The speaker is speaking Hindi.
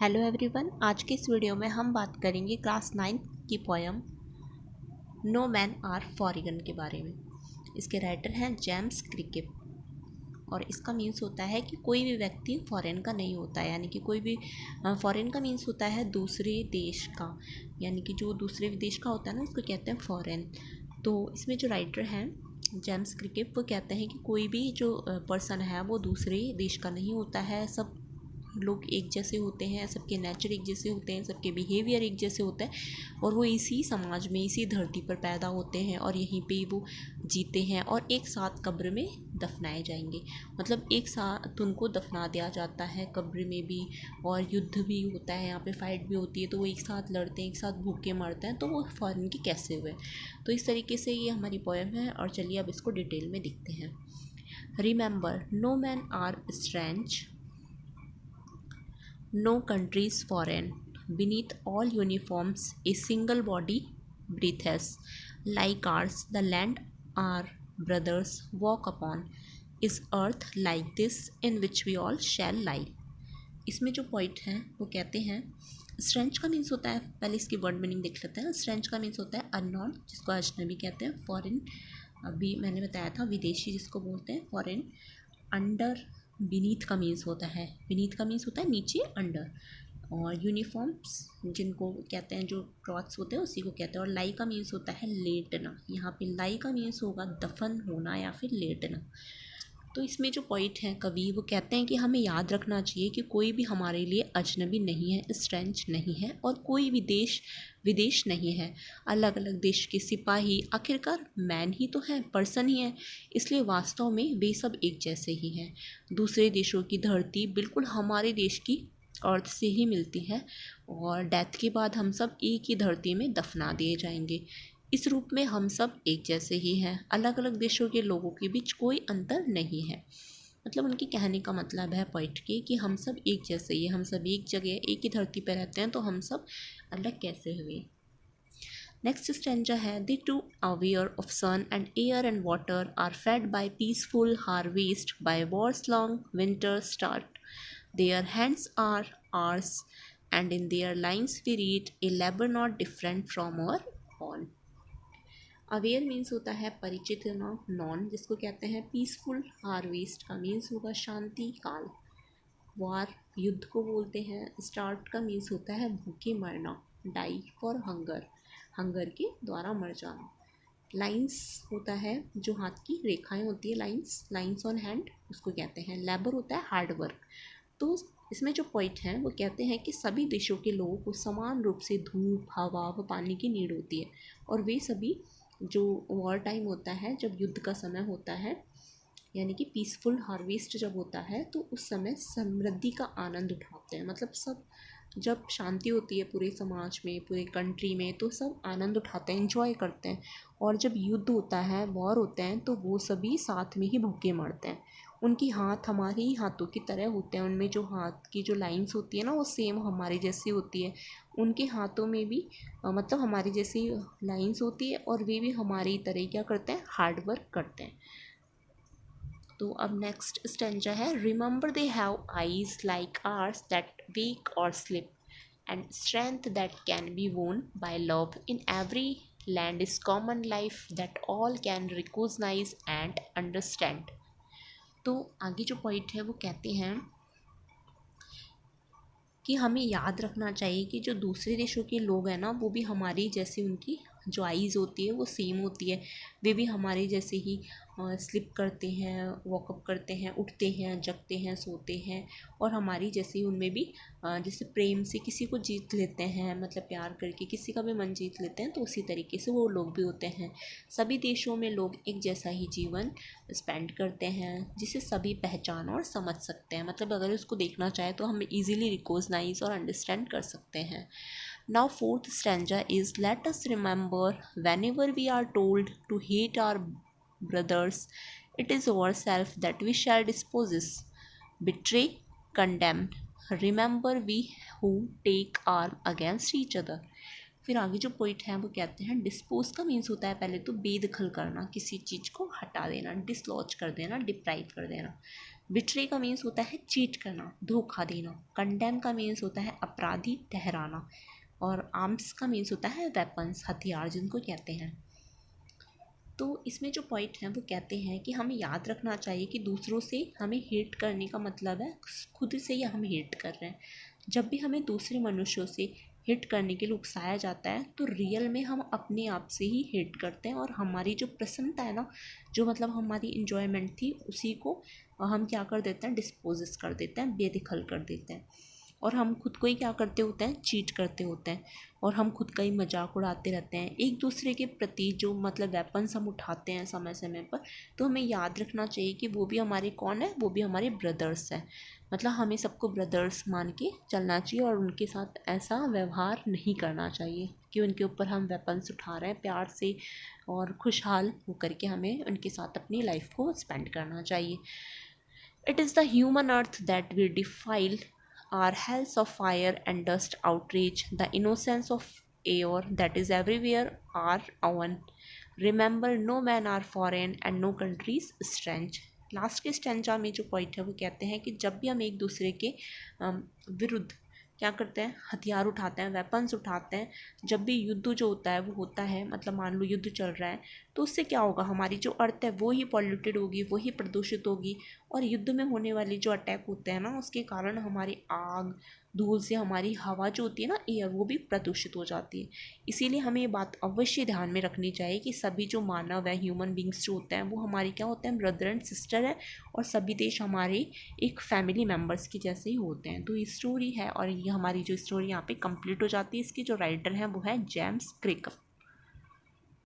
हेलो एवरीवन, आज के इस वीडियो में हम बात करेंगे क्लास 9 की poem no man are foreign के बारे में। इसके राइटर हैं जेम्स क्रिकेप और इसका मीन्स होता है कि कोई भी व्यक्ति फॉरेन का नहीं होता है, यानी कि कोई भी फॉरेन का मीन्स होता है दूसरे देश का, यानी कि जो दूसरे देश का होता है ना उसको कहते हैं फॉरेन। तो इसमें जो राइटर हैं जेम्स क्रिकेप वो कहते हैं कि कोई भी जो पर्सन है वो दूसरे देश का नहीं होता है। सब लोग एक जैसे होते हैं, सबके नेचर एक जैसे होते हैं, सबके बिहेवियर एक जैसे होता है और वो इसी समाज में इसी धरती पर पैदा होते हैं और यहीं पे ही वो जीते हैं और एक साथ कब्र में दफनाए जाएंगे। मतलब एक साथ उनको दफना दिया जाता है कब्र में भी, और युद्ध भी होता है, यहाँ पे फाइट भी होती है, तो वो एक साथ लड़ते हैं, एक साथ भूखे मरते हैं। तो वो फॉरेन के कैसे हुए? तो इस तरीके से ये हमारी पोएम है और चलिए अब इसको डिटेल में देखते हैं। Remember, no man are strange, no country is foreign. Beneath all uniforms, a single body breathes. Like ours, the land our brothers walk upon is earth like this in which we all shall lie. इसमें जो पॉइंट हैं वो कहते हैं स्ट्रेंच का मीन्स होता है, पहले इसकी वर्ड मीनिंग देख लेते हैं। स्ट्रेंच का मीन्स होता है अननोन, जिसको अजनबी कहते हैं। फॉरेन अभी मैंने बताया था, विदेशी जिसको बोलते हैं फॉरेन। अंडर, बीनीथ का मीन्स होता है, बीनीथ का मीन्स होता है नीचे, अंडर। और यूनिफॉर्म्स जिनको कहते हैं, जो क्लॉथ्स होते हैं उसी को कहते हैं। और लाई का मीन्स होता है लेटना, यहाँ पे लाई का मीन्स होगा दफन होना या फिर लेटना। तो इसमें जो पॉइंट है कवि वो कहते हैं कि हमें याद रखना चाहिए कि कोई भी हमारे लिए अजनबी नहीं है, स्ट्रेंज नहीं है, और कोई भी देश विदेश नहीं है। अलग अलग देश के सिपाही आखिरकार मैन ही तो हैं, पर्सन ही हैं, इसलिए वास्तव में वे सब एक जैसे ही हैं। दूसरे देशों की धरती बिल्कुल हमारे देश की अर्थ से ही मिलती है और डेथ के बाद हम सब एक ही धरती में दफना दिए जाएंगे। इस रूप में हम सब एक जैसे ही हैं, अलग अलग देशों के लोगों के बीच कोई अंतर नहीं है। मतलब उनकी कहने का मतलब है पॉइंट के कि हम सब एक जैसे ही, हम सब एक जगह एक ही धरती पर रहते हैं, तो हम सब अलग कैसे हुए। नेक्स्ट स्टेंजा है, the too aware of sun and air and water are fed by peaceful harvest by war's long winter start. Their hands are ours and in their lines we read a labour not different from our own. Aware means होता है परिचित होना, नॉन जिसको कहते हैं। पीसफुल हार्वेस्ट का मीन्स होगा शांति काल। वार युद्ध को बोलते हैं। स्टार्ट का मीन्स होता है भूखे मरना, डाई फॉर हंगर, हंगर के द्वारा मर जाना। लाइंस होता है जो हाथ की रेखाएं होती है, लाइंस, लाइंस ऑन हैंड, उसको कहते हैं। लेबर होता है हार्ड वर्क। तो इसमें जो पॉइंट है वो कहते हैं कि सभी देशों के लोगों को समान रूप से धूप, हवा व पानी की नीड होती है और वे सभी जो वॉर टाइम होता है, जब युद्ध का समय होता है, यानी कि पीसफुल हार्वेस्ट जब होता है, तो उस समय समृद्धि का आनंद उठाते हैं। मतलब सब जब शांति होती है पूरे समाज में, पूरे कंट्री में, तो सब आनंद उठाते हैं, एंजॉय करते हैं। और जब युद्ध होता है, वॉर होते हैं, तो वो सभी साथ में ही भूखे मरते हैं। उनकी हाथ हमारे ही हाथों की तरह होते हैं, उनमें जो हाथ की जो लाइंस होती है ना वो सेम हमारे जैसी होती है। उनके हाथों में भी मतलब हमारी जैसी लाइंस होती है और वे भी हमारी तरह क्या करते हैं, हार्ड वर्क करते हैं। तो अब नेक्स्ट स्टेंजा है, remember they have eyes like ours that wake or sleep and strength that can be won by love in every land is common life that all can recognise and understand. तो आगे जो पॉइंट है वो कहते हैं कि हमें याद रखना चाहिए कि जो दूसरे देशों के लोग हैं ना, वो भी हमारी जैसी, उनकी जो आइज़ होती है वो सेम होती है। वे भी हमारे जैसे ही स्लिप करते हैं, वॉकअप करते हैं, उठते हैं, जगते हैं, सोते हैं, और हमारी जैसे ही उनमें भी जैसे प्रेम से किसी को जीत लेते हैं, मतलब प्यार करके किसी का भी मन जीत लेते हैं, तो उसी तरीके से वो लोग भी होते हैं। सभी देशों में लोग एक जैसा ही जीवन स्पेंड करते हैं, जिसे सभी पहचान और समझ सकते हैं। मतलब अगर उसको देखना चाहे तो हम इजीली रिकॉग्नाइज और अंडरस्टैंड कर सकते हैं। Now fourth stanza is, let us remember whenever we are told to hate our brothers, it is ourselves that we shall dispose, betray, condemn. Remember we who take arm against each other. फिर आगे जो पॉइंट है वो कहते हैं, डिस्पोज का मीन्स होता है पहले तो बेदखल करना, किसी चीज़ को हटा देना, डिसलॉज कर देना, डिप्राइव कर देना। बिट्रे का मीन्स होता है चीट करना, धोखा देना। कंडेम का मीन्स होता है अपराधी ठहराना। और आर्म्स का मीन्स होता है वेपन्स, हथियार जिनको कहते हैं। तो इसमें जो पॉइंट है वो कहते हैं कि हमें याद रखना चाहिए कि दूसरों से हमें हेट करने का मतलब है खुद से ही हम हेट कर रहे हैं। जब भी हमें दूसरे मनुष्यों से हेट करने के लिए उकसाया जाता है तो रियल में हम अपने आप से ही हेट करते हैं, और हमारी जो प्रसन्नता है ना, जो मतलब हमारी इन्जॉयमेंट थी, उसी को हम क्या कर देते हैं, डिस्पोजेस कर देते हैं, बेदखल कर देते हैं। और हम खुद को ही क्या करते होते हैं, चीट करते होते हैं। और हम खुद का ही मजाक उड़ाते रहते हैं एक दूसरे के प्रति। जो मतलब वेपन्स हम उठाते हैं समय समय पर, तो हमें याद रखना चाहिए कि वो भी हमारे कौन है, वो भी हमारे ब्रदर्स हैं। मतलब हमें सबको ब्रदर्स मान के चलना चाहिए, और उनके साथ ऐसा व्यवहार नहीं करना चाहिए कि उनके ऊपर हम वेपन्स उठा रहे हैं। प्यार से और खुशहाल होकर के हमें उनके साथ अपनी लाइफ को स्पेंड करना चाहिए। It is the human earth that we defile, our hells of fire and dust outrage, the innocence of air that is everywhere are own. Remember, no man are foreign and no country is strange. Last के स्टेंजा में जो पॉइंट है वो कहते हैं कि जब भी हम एक दूसरे के विरुद्ध क्या करते हैं, हथियार उठाते हैं, वेपन्स उठाते हैं, जब भी युद्ध जो होता है वो होता है, मतलब मान लो युद्ध चल रहा है, तो उससे क्या होगा, हमारी जो अर्थ है वो ही पॉल्यूटेड होगी, वो ही प्रदूषित होगी। और युद्ध में होने वाले जो अटैक होते हैं ना, उसके कारण हमारी आग धूल से हमारी हवा जो होती है ना, एयर, वो भी प्रदूषित हो जाती है। इसीलिए हमें ये बात अवश्य ध्यान में रखनी चाहिए कि सभी जो मानव है, ह्यूमन बींग्स जो होते हैं, वो हमारी क्या होते हैं, ब्रदर एंड सिस्टर है। और सभी देश हमारे एक फैमिली मेम्बर्स की जैसे ही होते हैं। तो ये स्टोरी है, और ये हमारी जो स्टोरी यहाँ पे कंप्लीट हो जाती है। इसकी जो राइटर हैं वो है जेम्स क्रिक।